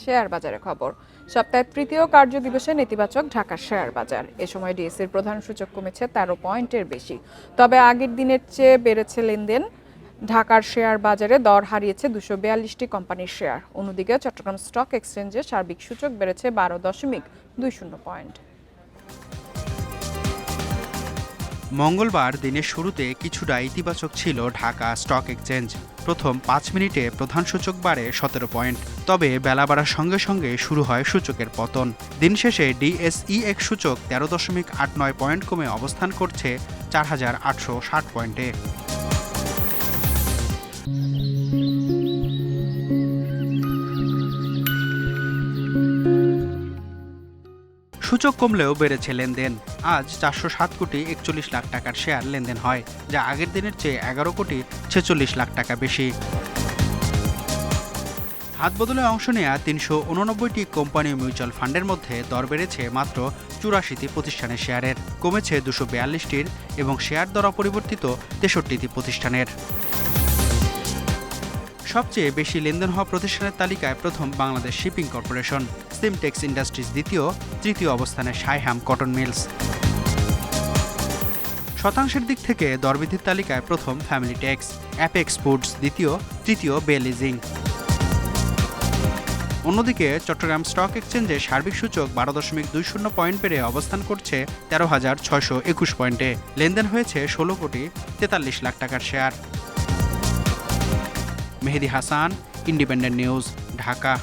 Share বাজারে খবর। সপ্তাহের তৃতীয় কার্যদিবসে নেতিবাচক ঢাকার শেয়ার বাজার। এ সময় ডিএসইর প্রধান সূচক কমেছে 13 পয়েন্টের বেশি। তবে আগের দিনের চেয়ে বেড়েছে লেনদেন। ঢাকার শেয়ার বাজারে দর হারিয়েছে 242টি কোম্পানির শেয়ার। অন্যদিকে চট্টগ্রাম স্টক এক্সচেঞ্জে সার্বিক সূচক বেড়েছে 12.20 পয়েন্ট। মঙ্গলবার দিনের শুরুতে কিছুটা ইতিবাচক ছিল ঢাকা স্টক এক্সচেঞ্জ। প্রথম 5 মিনিটে প্রধান সূচক বাড়ে 17 পয়েন্ট। তবে বেলা বাড়ার সঙ্গে সঙ্গে শুরু হয় সূচকের পতন। দিন শেষে ডিএসইএক্স সূচক 13.89 পয়েন্ট কমে অবস্থান করছে 4,860 পয়েন্টে। সূচক কমলেও বেড়েছে লেনদেন। আজ 407 কোটি 41 লাখ টাকার শেয়ার লেনদেন হয়, যা আগের দিনের চেয়ে 11 কোটি 46 লাখ টাকা বেশি। হাত বদলে অংশ নেয়া 389টি কোম্পানি মিউচুয়াল ফান্ডের মধ্যে দর বেড়েছে মাত্র 84টি প্রতিষ্ঠানের শেয়ারের, কমেছে 242টির এবং শেয়ার দর অপরিবর্তিত 63টি প্রতিষ্ঠানের। সবচেয়ে বেশি লেনদেন হওয়া প্রতিষ্ঠানের তালিকায় প্রথম Bangladesh shipping corporation, Simtex industries দ্বিতীয়, তৃতীয় অবস্থানে সাইহাম কটন মিলস। শতাংশের দিক থেকে দরবৃদ্ধির তালিকায় প্রথম ফ্যামিলি টেক্স, অ্যাপেক্স ফুডস দ্বিতীয়, তৃতীয় বে লিজিং। অন্যদিকে চট্টগ্রাম স্টক এক্সচেঞ্জে সার্বিক সূচক 12.20 পয়েন্ট বেড়ে অবস্থান করছে 13,621 পয়েন্টে। লেনদেন হয়েছে 16 কোটি 43 লাখ টাকার share. Mehedi Hasan, independent news, Dhaka.